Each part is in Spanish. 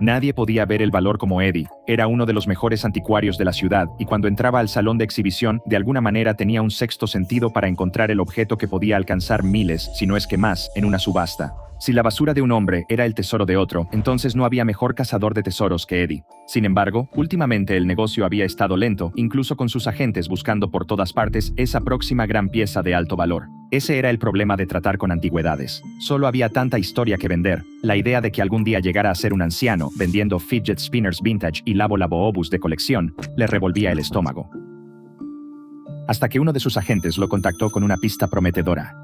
Nadie podía ver el valor como Eddie. Era uno de los mejores anticuarios de la ciudad y cuando entraba al salón de exhibición, de alguna manera tenía un sexto sentido para encontrar el objeto que podía alcanzar miles, si no es que más, en una subasta. Si la basura de un hombre era el tesoro de otro, entonces no había mejor cazador de tesoros que Eddie. Sin embargo, últimamente el negocio había estado lento, incluso con sus agentes buscando por todas partes esa próxima gran pieza de alto valor. Ese era el problema de tratar con antigüedades. Solo había tanta historia que vender. La idea de que algún día llegara a ser un anciano, vendiendo fidget spinners vintage y Labo Laboobus de colección, le revolvía el estómago. Hasta que uno de sus agentes lo contactó con una pista prometedora.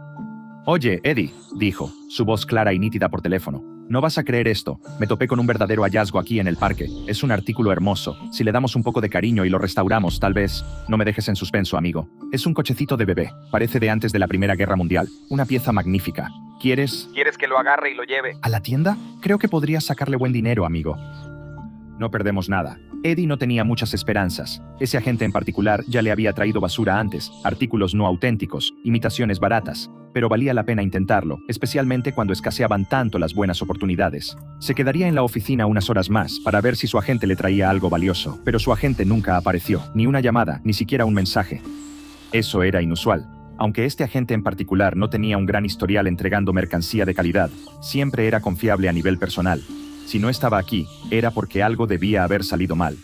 «Oye, Eddie», dijo, su voz clara y nítida por teléfono. «No vas a creer esto. Me topé con un verdadero hallazgo aquí en el parque. Es un artículo hermoso. Si le damos un poco de cariño y lo restauramos, tal vez... No me dejes en suspenso, amigo. Es un cochecito de bebé. Parece de antes de la Primera Guerra Mundial. Una pieza magnífica. ¿Quieres que lo agarre y lo lleve? ¿A la tienda? Creo que podrías sacarle buen dinero, amigo». No perdemos nada. Eddie no tenía muchas esperanzas. Ese agente en particular ya le había traído basura antes, artículos no auténticos, imitaciones baratas, pero valía la pena intentarlo, especialmente cuando escaseaban tanto las buenas oportunidades. Se quedaría en la oficina unas horas más para ver si su agente le traía algo valioso, pero su agente nunca apareció, ni una llamada, ni siquiera un mensaje. Eso era inusual. Aunque este agente en particular no tenía un gran historial entregando mercancía de calidad, siempre era confiable a nivel personal. Si no estaba aquí, era porque algo debía haber salido mal.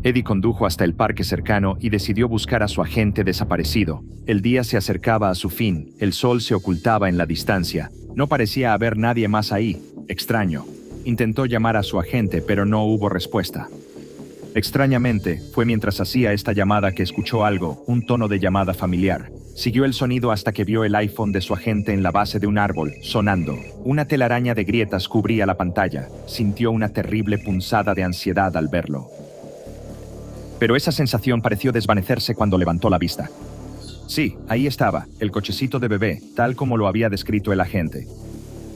Eddie condujo hasta el parque cercano y decidió buscar a su agente desaparecido. El día se acercaba a su fin, el sol se ocultaba en la distancia. No parecía haber nadie más ahí. Extraño. Intentó llamar a su agente, pero no hubo respuesta. Extrañamente, fue mientras hacía esta llamada que escuchó algo, un tono de llamada familiar. Siguió el sonido hasta que vio el iPhone de su agente en la base de un árbol, sonando. Una telaraña de grietas cubría la pantalla. Sintió una terrible punzada de ansiedad al verlo. Pero esa sensación pareció desvanecerse cuando levantó la vista. Sí, ahí estaba, el cochecito de bebé, tal como lo había descrito el agente.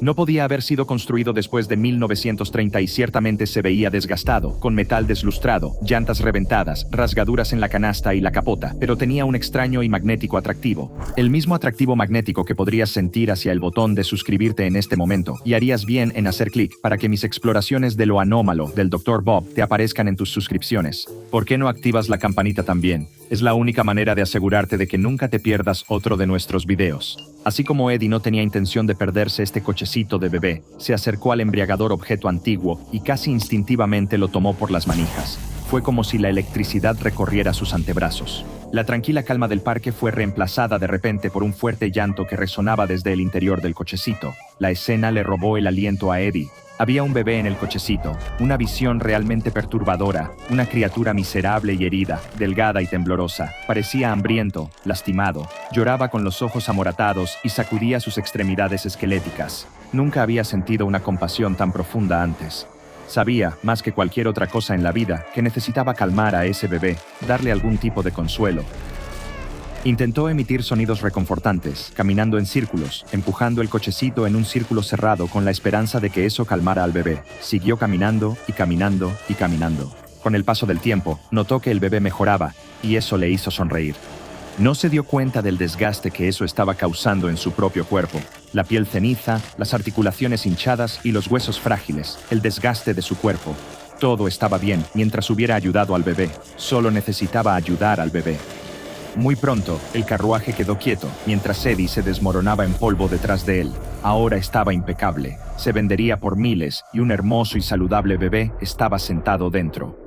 No podía haber sido construido después de 1930 y ciertamente se veía desgastado, con metal deslustrado, llantas reventadas, rasgaduras en la canasta y la capota, pero tenía un extraño y magnético atractivo. El mismo atractivo magnético que podrías sentir hacia el botón de suscribirte en este momento, y harías bien en hacer clic para que mis exploraciones de lo anómalo del Dr. Bob te aparezcan en tus suscripciones. ¿Por qué no activas la campanita también? Es la única manera de asegurarte de que nunca te pierdas otro de nuestros videos. Así como Eddie no tenía intención de perderse este cochecito de bebé, se acercó al embriagador objeto antiguo y casi instintivamente lo tomó por las manijas. Fue como si la electricidad recorriera sus antebrazos. La tranquila calma del parque fue reemplazada de repente por un fuerte llanto que resonaba desde el interior del cochecito. La escena le robó el aliento a Eddie. Había un bebé en el cochecito, una visión realmente perturbadora, una criatura miserable y herida, delgada y temblorosa. Parecía hambriento, lastimado, lloraba con los ojos amoratados y sacudía sus extremidades esqueléticas. Nunca había sentido una compasión tan profunda antes. Sabía, más que cualquier otra cosa en la vida, que necesitaba calmar a ese bebé, darle algún tipo de consuelo. Intentó emitir sonidos reconfortantes, caminando en círculos, empujando el cochecito en un círculo cerrado con la esperanza de que eso calmara al bebé. Siguió caminando y caminando y caminando. Con el paso del tiempo, notó que el bebé mejoraba, y eso le hizo sonreír. No se dio cuenta del desgaste que eso estaba causando en su propio cuerpo. La piel ceniza, las articulaciones hinchadas y los huesos frágiles, el desgaste de su cuerpo. Todo estaba bien mientras hubiera ayudado al bebé. Solo necesitaba ayudar al bebé. Muy pronto, el carruaje quedó quieto, mientras Eddie se desmoronaba en polvo detrás de él. Ahora estaba impecable. Se vendería por miles, y un hermoso y saludable bebé estaba sentado dentro.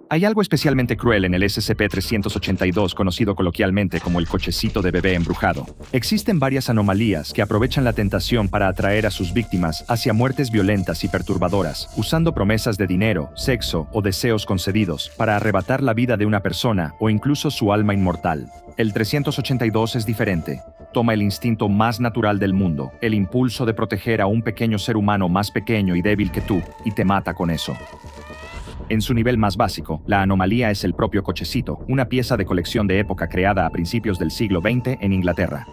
Hay algo especialmente cruel en el SCP-382, conocido coloquialmente como el cochecito de bebé embrujado. Existen varias anomalías que aprovechan la tentación para atraer a sus víctimas hacia muertes violentas y perturbadoras, usando promesas de dinero, sexo o deseos concedidos para arrebatar la vida de una persona o incluso su alma inmortal. El 382 es diferente. Toma el instinto más natural del mundo, el impulso de proteger a un pequeño ser humano más pequeño y débil que tú, y te mata con eso. En su nivel más básico, la anomalía es el propio cochecito, una pieza de colección de época creada a principios del siglo XX en Inglaterra.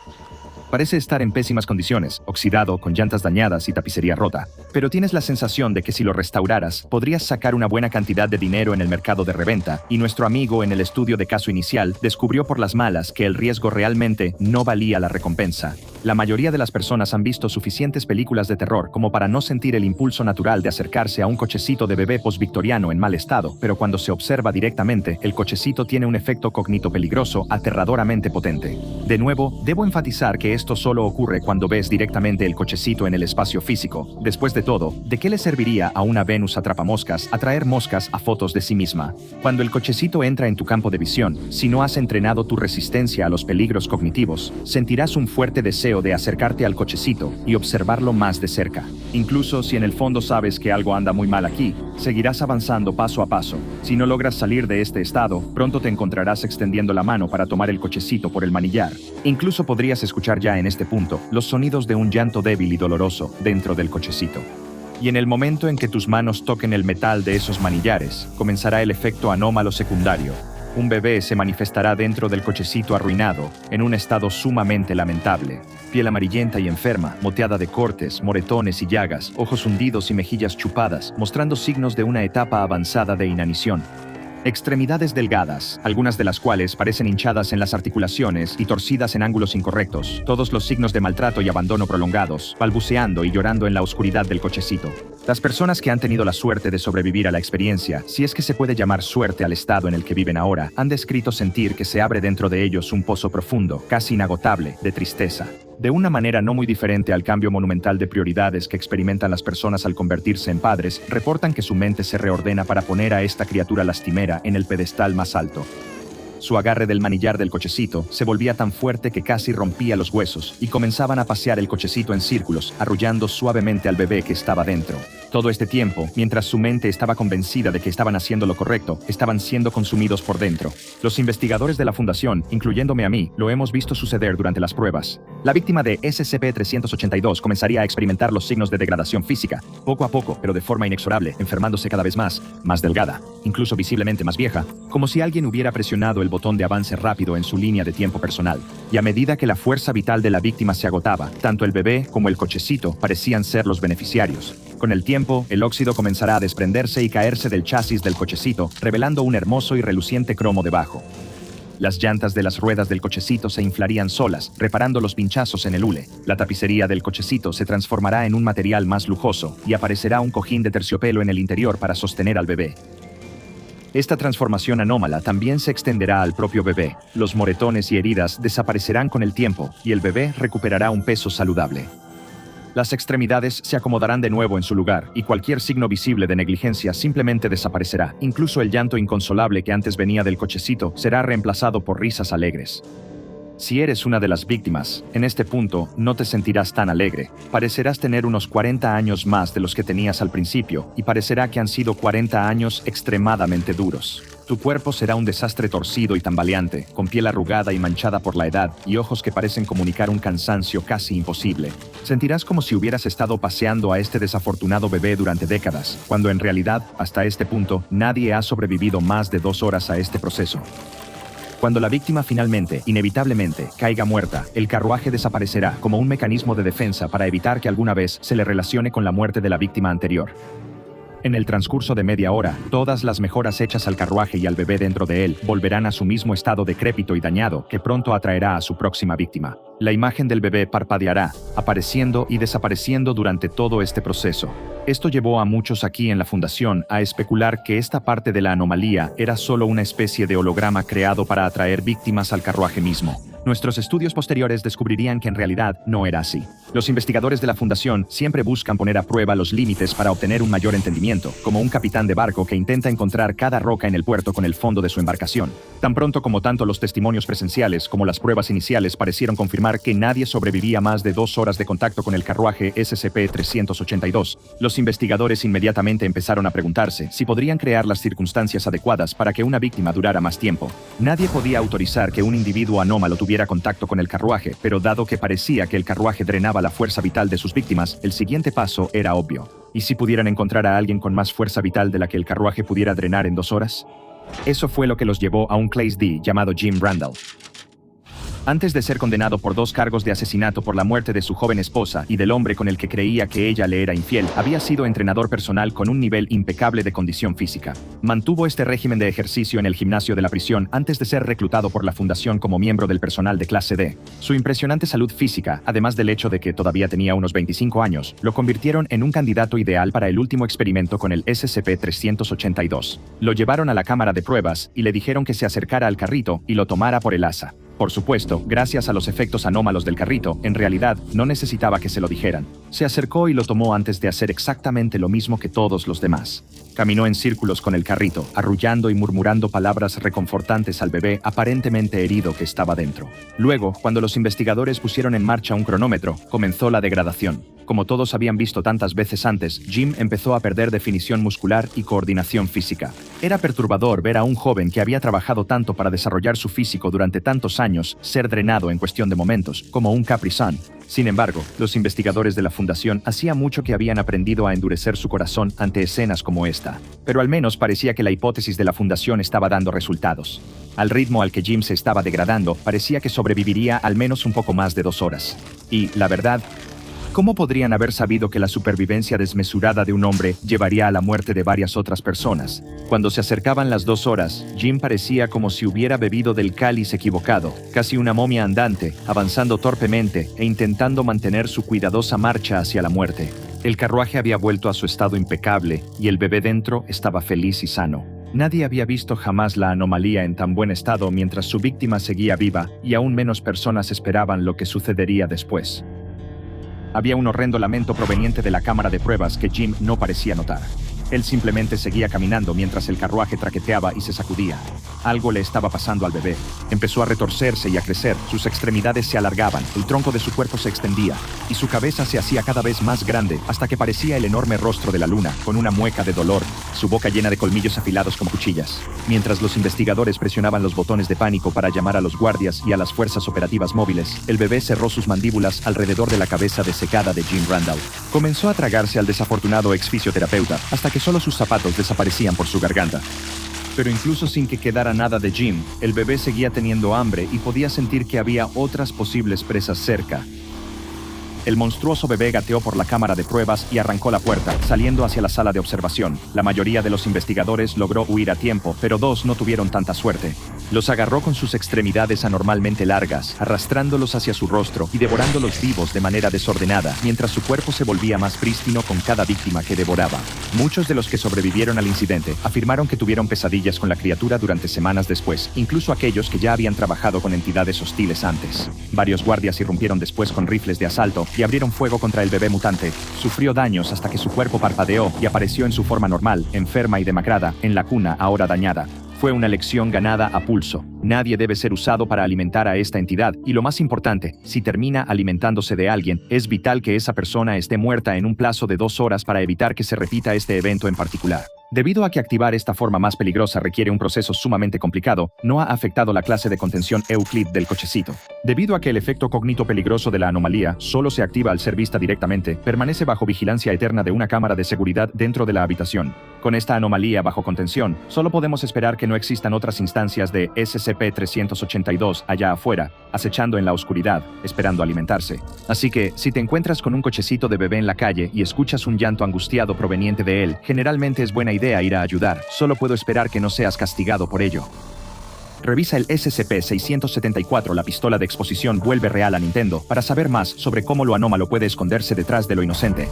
Parece estar en pésimas condiciones, oxidado, con llantas dañadas y tapicería rota. Pero tienes la sensación de que si lo restauraras, podrías sacar una buena cantidad de dinero en el mercado de reventa, y nuestro amigo en el estudio de caso inicial descubrió por las malas que el riesgo realmente no valía la recompensa. La mayoría de las personas han visto suficientes películas de terror como para no sentir el impulso natural de acercarse a un cochecito de bebé postvictoriano en mal estado, pero cuando se observa directamente, el cochecito tiene un efecto cognito peligroso aterradoramente potente. De nuevo, debo enfatizar que esto solo ocurre cuando ves directamente el cochecito en el espacio físico. Después de todo, ¿de qué le serviría a una Venus atrapamoscas atraer moscas a fotos de sí misma? Cuando el cochecito entra en tu campo de visión, si no has entrenado tu resistencia a los peligros cognitivos, sentirás un fuerte deseo de acercarte al cochecito y observarlo más de cerca. Incluso si en el fondo sabes que algo anda muy mal aquí, seguirás avanzando paso a paso. Si no logras salir de este estado, pronto te encontrarás extendiendo la mano para tomar el cochecito por el manillar. Incluso podrías escuchar ya en este punto los sonidos de un llanto débil y doloroso dentro del cochecito. Y en el momento en que tus manos toquen el metal de esos manillares, comenzará el efecto anómalo secundario. Un bebé se manifestará dentro del cochecito arruinado, en un estado sumamente lamentable. Piel amarillenta y enferma, moteada de cortes, moretones y llagas, ojos hundidos y mejillas chupadas, mostrando signos de una etapa avanzada de inanición. Extremidades delgadas, algunas de las cuales parecen hinchadas en las articulaciones y torcidas en ángulos incorrectos, todos los signos de maltrato y abandono prolongados, balbuceando y llorando en la oscuridad del cochecito. Las personas que han tenido la suerte de sobrevivir a la experiencia, si es que se puede llamar suerte al estado en el que viven ahora, han descrito sentir que se abre dentro de ellos un pozo profundo, casi inagotable, de tristeza. De una manera no muy diferente al cambio monumental de prioridades que experimentan las personas al convertirse en padres, reportan que su mente se reordena para poner a esta criatura lastimera en el pedestal más alto. Su agarre del manillar del cochecito se volvía tan fuerte que casi rompía los huesos, y comenzaban a pasear el cochecito en círculos, arrullando suavemente al bebé que estaba dentro. Todo este tiempo, mientras su mente estaba convencida de que estaban haciendo lo correcto, estaban siendo consumidos por dentro. Los investigadores de la fundación, incluyéndome a mí, lo hemos visto suceder durante las pruebas. La víctima de SCP-382 comenzaría a experimentar los signos de degradación física, poco a poco, pero de forma inexorable, enfermándose cada vez más delgada, incluso visiblemente más vieja, como si alguien hubiera presionado el botón de avance rápido en su línea de tiempo personal. Y a medida que la fuerza vital de la víctima se agotaba, tanto el bebé como el cochecito parecían ser los beneficiarios. Con el tiempo, el óxido comenzará a desprenderse y caerse del chasis del cochecito, revelando un hermoso y reluciente cromo debajo. Las llantas de las ruedas del cochecito se inflarían solas, reparando los pinchazos en el hule. La tapicería del cochecito se transformará en un material más lujoso, y aparecerá un cojín de terciopelo en el interior para sostener al bebé. Esta transformación anómala también se extenderá al propio bebé. Los moretones y heridas desaparecerán con el tiempo, y el bebé recuperará un peso saludable. Las extremidades se acomodarán de nuevo en su lugar, y cualquier signo visible de negligencia simplemente desaparecerá. Incluso el llanto inconsolable que antes venía del cochecito será reemplazado por risas alegres. Si eres una de las víctimas, en este punto no te sentirás tan alegre. Parecerás tener unos 40 años más de los que tenías al principio, y parecerá que han sido 40 años extremadamente duros. Tu cuerpo será un desastre torcido y tambaleante, con piel arrugada y manchada por la edad, y ojos que parecen comunicar un cansancio casi imposible. Sentirás como si hubieras estado paseando a este desafortunado bebé durante décadas, cuando en realidad, hasta este punto, nadie ha sobrevivido más de 2 horas a este proceso. Cuando la víctima finalmente, inevitablemente, caiga muerta, el carruaje desaparecerá como un mecanismo de defensa para evitar que alguna vez se le relacione con la muerte de la víctima anterior. En el transcurso de media hora, todas las mejoras hechas al carruaje y al bebé dentro de él volverán a su mismo estado decrépito y dañado que pronto atraerá a su próxima víctima. La imagen del bebé parpadeará, apareciendo y desapareciendo durante todo este proceso. Esto llevó a muchos aquí en la fundación a especular que esta parte de la anomalía era solo una especie de holograma creado para atraer víctimas al carruaje mismo. Nuestros estudios posteriores descubrirían que en realidad no era así. Los investigadores de la Fundación siempre buscan poner a prueba los límites para obtener un mayor entendimiento, como un capitán de barco que intenta encontrar cada roca en el puerto con el fondo de su embarcación. Tan pronto como tanto los testimonios presenciales como las pruebas iniciales parecieron confirmar que nadie sobrevivía más de 2 horas de contacto con el carruaje SCP-382, los investigadores inmediatamente empezaron a preguntarse si podrían crear las circunstancias adecuadas para que una víctima durara más tiempo. Nadie podía autorizar que un individuo anómalo tuviera contacto con el carruaje, pero dado que parecía que el carruaje drenaba la fuerza vital de sus víctimas, el siguiente paso era obvio. ¿Y si pudieran encontrar a alguien con más fuerza vital de la que el carruaje pudiera drenar en 2 horas? Eso fue lo que los llevó a un Class D llamado Jim Randall. Antes de ser condenado por 2 cargos de asesinato por la muerte de su joven esposa y del hombre con el que creía que ella le era infiel, había sido entrenador personal con un nivel impecable de condición física. Mantuvo este régimen de ejercicio en el gimnasio de la prisión antes de ser reclutado por la fundación como miembro del personal de clase D. Su impresionante salud física, además del hecho de que todavía tenía unos 25 años, lo convirtieron en un candidato ideal para el último experimento con el SCP-382. Lo llevaron a la cámara de pruebas y le dijeron que se acercara al carrito y lo tomara por el asa. Por supuesto, gracias a los efectos anómalos del carrito, en realidad no necesitaba que se lo dijeran. Se acercó y lo tomó antes de hacer exactamente lo mismo que todos los demás. Caminó en círculos con el carrito, arrullando y murmurando palabras reconfortantes al bebé aparentemente herido que estaba dentro. Luego, cuando los investigadores pusieron en marcha un cronómetro, comenzó la degradación. Como todos habían visto tantas veces antes, Jim empezó a perder definición muscular y coordinación física. Era perturbador ver a un joven que había trabajado tanto para desarrollar su físico durante tantos años ser drenado en cuestión de momentos, como un Capri Sun. Sin embargo, los investigadores de la fundación hacía mucho que habían aprendido a endurecer su corazón ante escenas como esta. Pero al menos parecía que la hipótesis de la fundación estaba dando resultados. Al ritmo al que Jim se estaba degradando, parecía que sobreviviría al menos un poco más de 2 horas. Y, la verdad, ¿cómo podrían haber sabido que la supervivencia desmesurada de un hombre llevaría a la muerte de varias otras personas? Cuando se acercaban las 2 horas, Jim parecía como si hubiera bebido del cáliz equivocado, casi una momia andante, avanzando torpemente e intentando mantener su cuidadosa marcha hacia la muerte. El carruaje había vuelto a su estado impecable y el bebé dentro estaba feliz y sano. Nadie había visto jamás la anomalía en tan buen estado mientras su víctima seguía viva y aún menos personas esperaban lo que sucedería después. Había un horrendo lamento proveniente de la cámara de pruebas que Jim no parecía notar. Él simplemente seguía caminando mientras el carruaje traqueteaba y se sacudía. Algo le estaba pasando al bebé. Empezó a retorcerse y a crecer, sus extremidades se alargaban, el tronco de su cuerpo se extendía, y su cabeza se hacía cada vez más grande hasta que parecía el enorme rostro de la luna, con una mueca de dolor, su boca llena de colmillos afilados como cuchillas. Mientras los investigadores presionaban los botones de pánico para llamar a los guardias y a las fuerzas operativas móviles, el bebé cerró sus mandíbulas alrededor de la cabeza desecada de Jim Randall. Comenzó a tragarse al desafortunado ex fisioterapeuta, hasta que solo sus zapatos desaparecían por su garganta. Pero incluso sin que quedara nada de Jim, el bebé seguía teniendo hambre y podía sentir que había otras posibles presas cerca. El monstruoso bebé gateó por la cámara de pruebas y arrancó la puerta, saliendo hacia la sala de observación. La mayoría de los investigadores logró huir a tiempo, pero 2 no tuvieron tanta suerte. Los agarró con sus extremidades anormalmente largas, arrastrándolos hacia su rostro y devorándolos vivos de manera desordenada, mientras su cuerpo se volvía más prístino con cada víctima que devoraba. Muchos de los que sobrevivieron al incidente afirmaron que tuvieron pesadillas con la criatura durante semanas después, incluso aquellos que ya habían trabajado con entidades hostiles antes. Varios guardias irrumpieron después con rifles de asalto y abrieron fuego contra el bebé mutante. Sufrió daños hasta que su cuerpo parpadeó y apareció en su forma normal, enferma y demacrada, en la cuna ahora dañada. Fue una lección ganada a pulso. Nadie debe ser usado para alimentar a esta entidad, y lo más importante, si termina alimentándose de alguien, es vital que esa persona esté muerta en un plazo de 2 horas para evitar que se repita este evento en particular. Debido a que activar esta forma más peligrosa requiere un proceso sumamente complicado, no ha afectado la clase de contención Euclid del cochecito. Debido a que el efecto cognito peligroso de la anomalía solo se activa al ser vista directamente, permanece bajo vigilancia eterna de una cámara de seguridad dentro de la habitación. Con esta anomalía bajo contención, solo podemos esperar que no existan otras instancias de SCP-382 allá afuera, acechando en la oscuridad, esperando alimentarse. Así que, si te encuentras con un cochecito de bebé en la calle y escuchas un llanto angustiado proveniente de él, generalmente es buena idea ir a ayudar. Solo puedo esperar que no seas castigado por ello. Revisa el SCP-674, la pistola de exposición vuelve real a Nintendo, para saber más sobre cómo lo anómalo puede esconderse detrás de lo inocente.